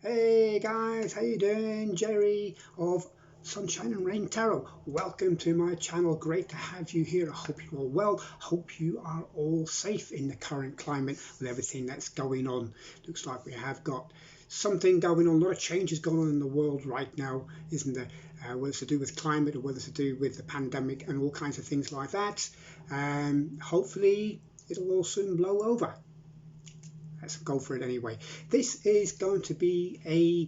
Hey guys, how you doing? Jerry of Sunshine and Rain Tarot. Welcome to my channel. Great to have you here. I hope you're all well. Hope you are all safe in the current climate with everything that's going on. Looks like we have got something going on. A lot of changes going on in the world right now, isn't there? Whether it's to do with climate or whether it's to do with the pandemic and all kinds of things like that. Hopefully it'll all soon blow over. Let's go for it anyway. This is going to be a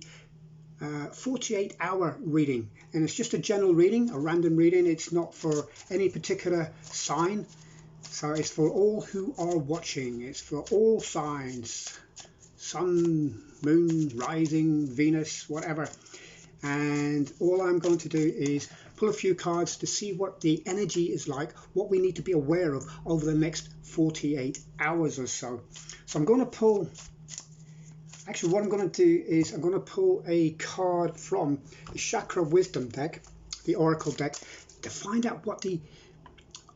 48-hour reading, and it's just a general reading, a random reading. It's not for any particular sign, so it's for all who are watching. It's for all signs, sun, moon, rising, Venus, whatever. And all I'm going to do is pull a few cards to see what the energy is like, what we need to be aware of over the next 48 hours or so. So I'm going to pull, actually what I'm going to do is I'm going to pull a card from the Chakra Wisdom deck, the Oracle deck, to find out what the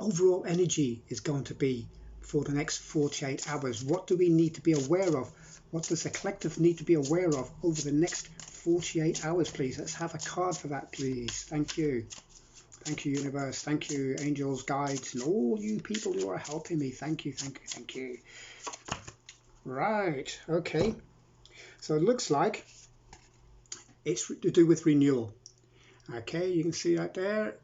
overall energy is going to be for the next 48 hours. What do we need to be aware of? What does the collective need to be aware of over the next 48 hours, please? Let's have a card for that, please. Thank you. Thank you, universe. Thank you, angels, guides, and all you people who are helping me. Thank you, thank you, thank you. Right, okay. So it looks like it's to do with renewal. Okay, you can see that there.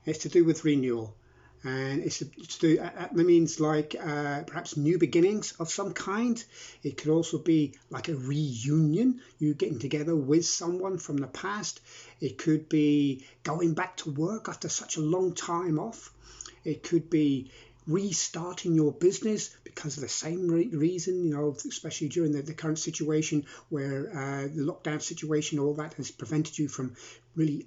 It's to do with renewal. And it's to do, that means like perhaps new beginnings of some kind. It could also be like a reunion, you getting together with someone from the past. It could be going back to work after such a long time off. It could be restarting your business because of the same reason, you know, especially during the current situation where the lockdown situation, all that has prevented you from really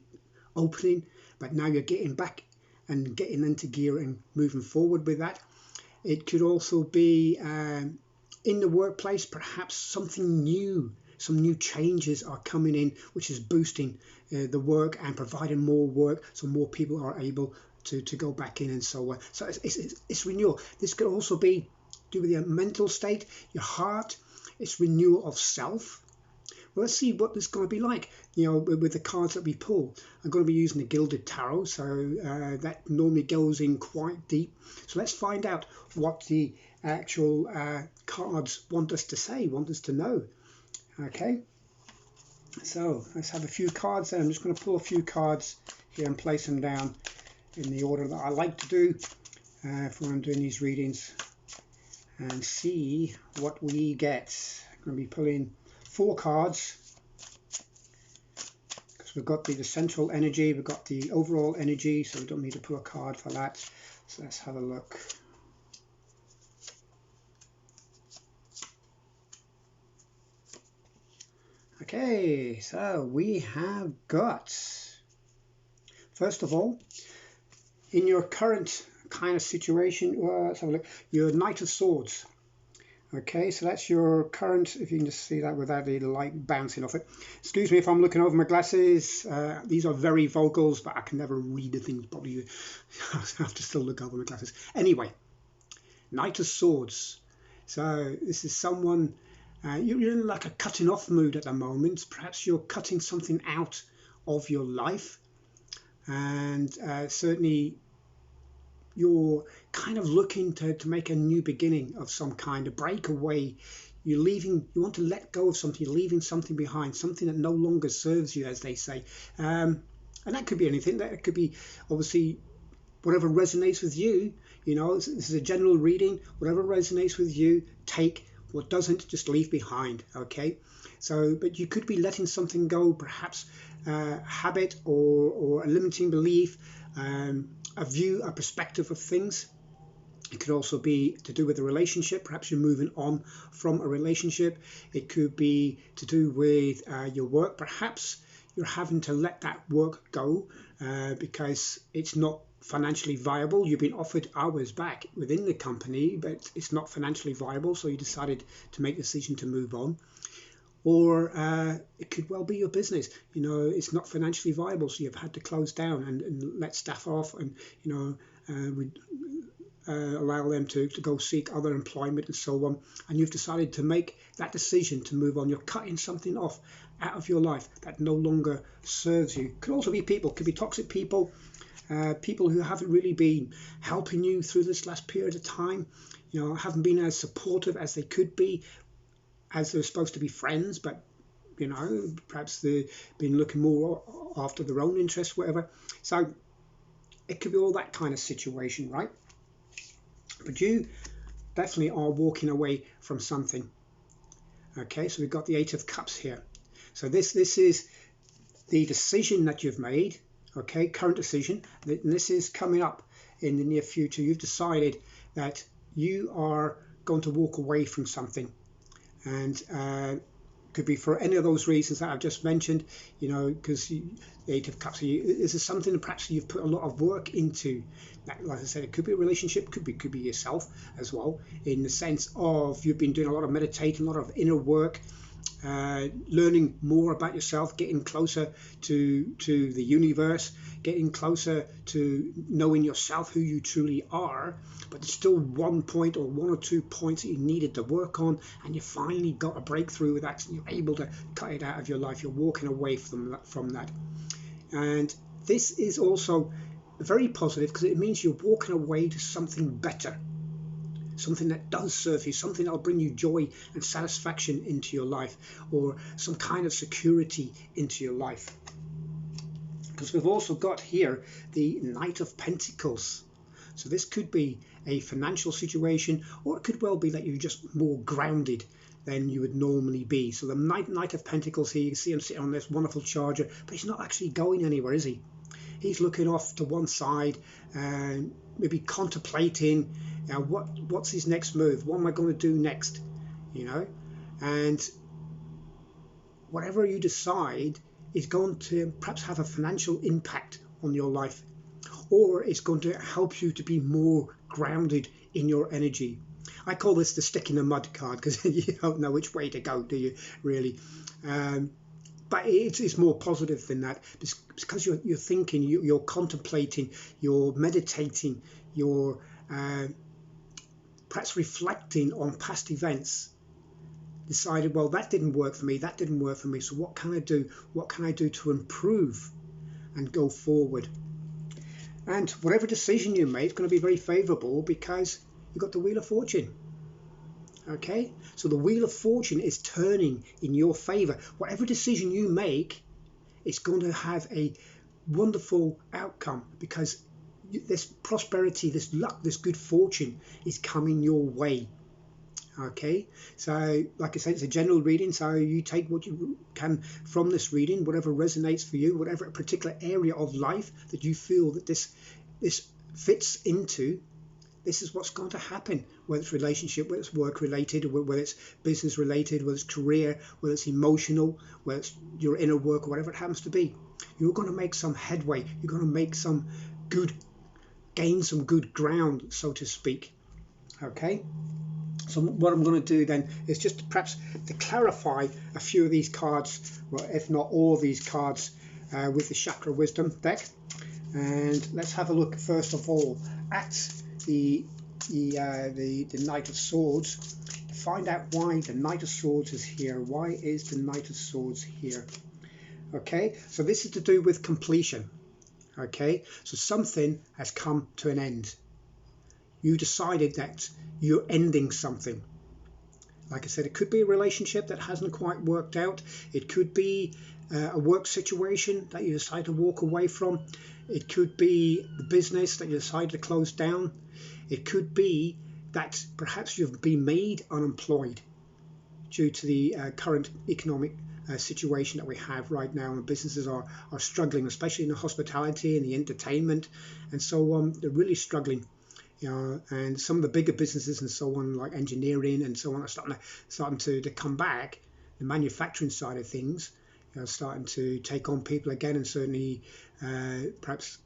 opening, but now you're getting back and getting into gear and moving forward with that. It could also be in the workplace, perhaps something new, some new changes are coming in, which is boosting the work and providing more work, so more people are able to go back in and so on. So it's renewal. This could also be do with your mental state, your heart. It's renewal of self. Well, let's see what this is going to be like, you know, with the cards that we pull. I'm going to be using the Gilded Tarot, so that normally goes in quite deep. So let's find out what the actual cards want us to say, want us to know. Okay, so let's have a few cards there. I'm just going to pull a few cards here and place them down in the order that I like to do for when I'm doing these readings, and see what we get. I'm going to be pulling 4 cards because we've got the central energy, we've got the overall energy, so we don't need to pull a card for that. So let's have a look. Okay, so we have got, first of all, in your current kind of situation, let's have a look, your Knight of Swords. Okay, so that's your current, if you can just see that without the light bouncing off it. Excuse me if I'm looking over my glasses. These are very vocals, but I can never read the things properly. I have to still look over my glasses. Anyway, Knight of Swords. So this is someone, you're in like a cutting off mood at the moment. Perhaps you're cutting something out of your life. And certainly you're kind of looking to make a new beginning of some kind, a breakaway. You're leaving, you want to let go of something, you're leaving something behind, something that no longer serves you, as they say. And that could be anything. That could be obviously whatever resonates with you. You know, this is a general reading. Whatever resonates with you, take. What doesn't, just leave behind. Okay, so but you could be letting something go, perhaps habit or a limiting belief, a view, a perspective of things. It could also be to do with a relationship. Perhaps you're moving on from a relationship. It could be to do with your work. Perhaps you're having to let that work go because it's not financially viable. You've been offered hours back within the company, but it's not financially viable, so you decided to make the decision to move on. Or it could well be your business. You know, it's not financially viable, so you've had to close down and let staff off, and you know, allow them to go seek other employment and so on, and you've decided to make that decision to move on. You're cutting something off out of your life that no longer serves you. Could also be people, could be toxic people, people who haven't really been helping you through this last period of time, haven't been as supportive as they could be, as they're supposed to be friends, but perhaps they've been looking more after their own interests, whatever. So it could be all that kind of situation, right? But you definitely are walking away from something. Okay, so we've got the Eight of Cups here. So this is the decision that you've made, okay, current decision. And this is coming up in the near future. You've decided that you are going to walk away from something. And could be for any of those reasons that I've just mentioned, because the Eight of Cups, this is something that perhaps you've put a lot of work into. Like I said, it could be a relationship, could be yourself as well, in the sense of you've been doing a lot of meditating, a lot of inner work, learning more about yourself, getting closer to the universe, getting closer to knowing yourself, who you truly are. But there's still one point or one or 2 points that you needed to work on, and you finally got a breakthrough with that, and you're able to cut it out of your life. You're walking away from that. And this is also very positive, because it means you're walking away to something better, something that does serve you, something that will bring you joy and satisfaction into your life, or some kind of security into your life. Because we've also got here the Knight of Pentacles. So this could be a financial situation, or it could well be that you're just more grounded than you would normally be. So the Knight of Pentacles here, you can see him sitting on this wonderful charger, but he's not actually going anywhere, is he? He's looking off to one side and maybe contemplating, what's his next move? What am I going to do next? And whatever you decide is going to perhaps have a financial impact on your life, or it's going to help you to be more grounded in your energy. I call this the stick in the mud card, because you don't know which way to go, do you, really? But it's more positive than that, because you're thinking, you're contemplating, you're meditating, you're perhaps reflecting on past events. Decided, well, that didn't work for me, so what can I do? What can I do to improve and go forward? And whatever decision you make is going to be very favorable, because you've got the Wheel of Fortune. Okay, so the Wheel of Fortune is turning in your favor. Whatever decision you make, it's going to have a wonderful outcome, because this prosperity, this luck, this good fortune is coming your way. Okay, so like I said, it's a general reading, so you take what you can from this reading, whatever resonates for you, whatever particular area of life that you feel that this fits into. This is what's going to happen, whether it's relationship, whether it's work related, whether it's business related, whether it's career, whether it's emotional, whether it's your inner work, or whatever it happens to be. You're going to make some headway. You're going to make gain some good ground, so to speak. Okay. So what I'm going to do then is just perhaps to clarify a few of these cards, well, if not all of these cards, with the Chakra Wisdom deck. And let's have a look first of all at the Knight of Swords, to find out why the Knight of Swords is here. Why is the Knight of Swords here? Okay, so this is to do with completion. Okay, so something has come to an end. You decided that you're ending something. Like I said, it could be a relationship that hasn't quite worked out. It could be a work situation that you decide to walk away from. It could be the business that you decide to close down. It could be that perhaps you've been made unemployed due to the current economic situation that we have right now, and businesses are struggling, especially in the hospitality and the entertainment and so on. They're really struggling. And some of the bigger businesses and so on, like engineering and so on, are starting to come back. The manufacturing side of things, starting to take on people again, and certainly perhaps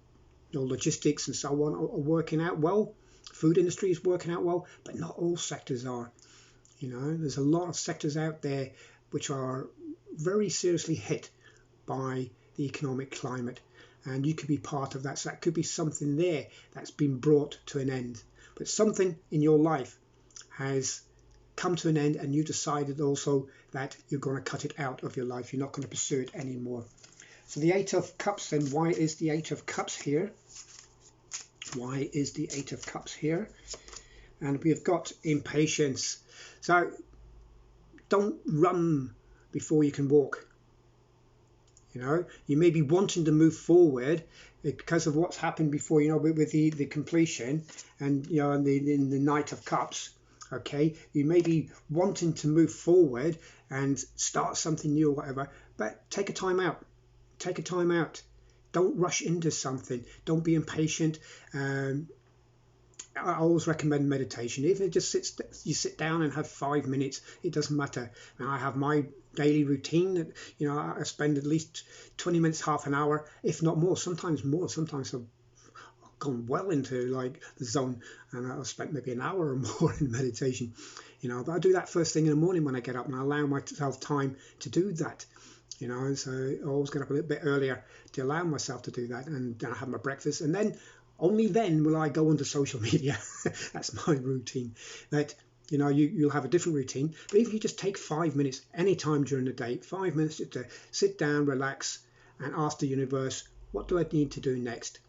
logistics and so on are working out well. Food industry is working out well, but not all sectors are. There's a lot of sectors out there which are very seriously hit by the economic climate. And you could be part of that. So that could be something there that's been brought to an end. but something in your life has come to an end, and you decided also that you're going to cut it out of your life. You're not going to pursue it anymore. So the Eight of Cups, then why is the Eight of Cups here? Why is the Eight of Cups here? And we've got impatience. So don't run before you can walk. You know, you may be wanting to move forward because of what's happened before, you know, with the completion, and, you know, in the Knight of Cups. Okay, you may be wanting to move forward and start something new or whatever, but take a time out. Take a time out. Don't rush into something. Don't be impatient. I always recommend meditation. Even if it just you sit down and have 5 minutes, it doesn't matter. And I have my daily routine that, you know, I spend at least 20 minutes, half an hour, if not more. Sometimes more. Sometimes I've gone well into like the zone, and I've spent maybe an hour or more in meditation, you know. But I do that first thing in the morning when I get up, and I allow myself time to do that, you know. And so I always get up a little bit earlier to allow myself to do that, and then I have my breakfast, and then only then will I go onto social media. That's my routine. That, you know, you'll have a different routine, but if you just take 5 minutes any time during the day, 5 minutes just to sit down, relax, and ask the universe, what do I need to do next?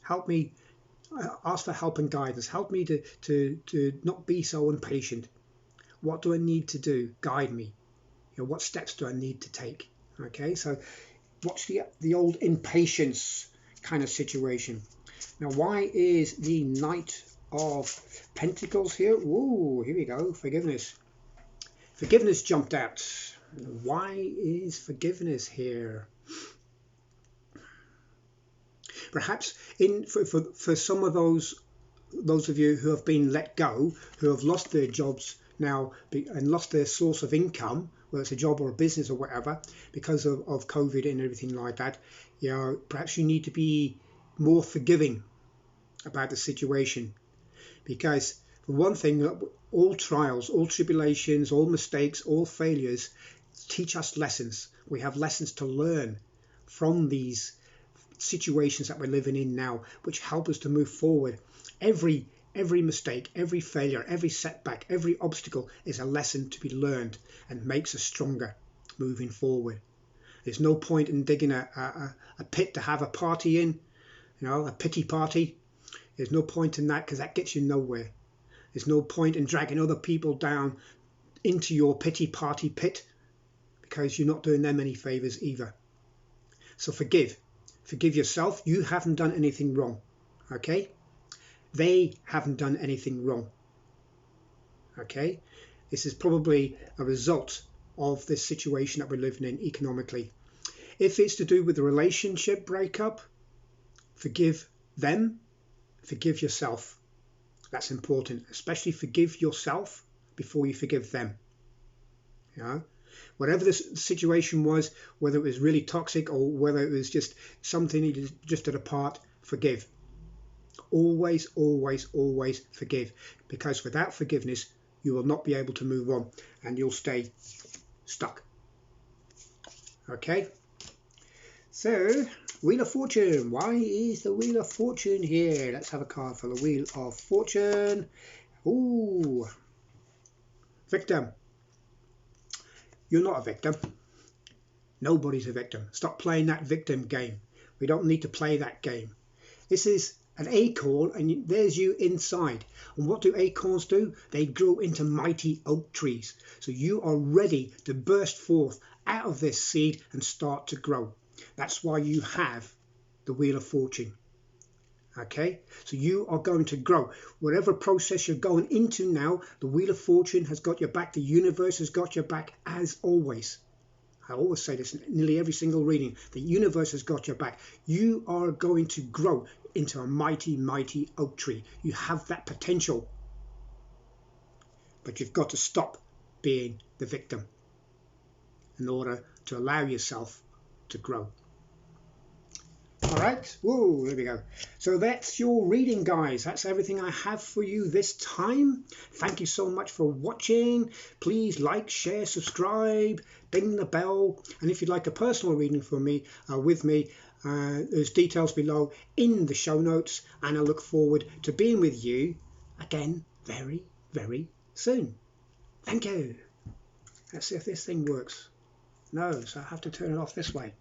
Help me, ask for help and guidance. Help me to not be so impatient. What do I need to do? Guide me. You know, what steps do I need to take? Okay, so watch the old impatience kind of situation. Now, why is the Knight of Pentacles here? Ooh, here we go. Forgiveness. Forgiveness jumped out. Why is forgiveness here? Perhaps for some of those of you who have been let go, who have lost their jobs now and lost their source of income, whether it's a job or a business or whatever, because of COVID and everything like that, you know, perhaps you need to be more forgiving about the situation. Because for one thing, all trials, all tribulations, all mistakes, all failures teach us lessons. We have lessons to learn from these situations that we're living in now, which help us to move forward. Every mistake, every failure, every setback, every obstacle is a lesson to be learned and makes us stronger moving forward. There's no point in digging a pit to have a party in, you know, a pity party. There's no point in that, because that gets you nowhere. There's no point in dragging other people down into your pity party pit, because you're not doing them any favors either. So forgive yourself. You haven't done anything wrong. Okay, they haven't done anything wrong. Okay, this is probably a result of this situation that we're living in economically. If it's to do with the relationship breakup, forgive them, forgive yourself. That's important. Especially forgive yourself before you forgive them. You know, whatever the situation was, whether it was really toxic or whether it was just something you drifted apart, forgive. Always, always, always forgive. Because without forgiveness, you will not be able to move on, and you'll stay stuck. Okay? So, Wheel of Fortune. Why is the Wheel of Fortune here? Let's have a card for the Wheel of Fortune. Ooh. Victim. You're not a victim. Nobody's a victim. Stop playing that victim game. We don't need to play that game. This is an acorn, and there's you inside. And what do acorns do? They grow into mighty oak trees. So you are ready to burst forth out of this seed and start to grow. That's why you have the Wheel of Fortune. Okay, so you are going to grow. Whatever process you're going into now, the Wheel of Fortune has got your back. The universe has got your back, as always. I always say this in nearly every single reading. The universe has got your back. You are going to grow into a mighty, mighty oak tree. You have that potential. But you've got to stop being the victim in order to allow yourself to grow. All right, whoa, there we go. So that's your reading, guys. That's everything I have for you this time. Thank you so much for watching. Please like, share, subscribe, ding the bell. And if you'd like a personal reading from me, with me, there's details below in the show notes. And I look forward to being with you again very, very soon. Thank you. Let's see if this thing works. No, so I have to turn it off this way.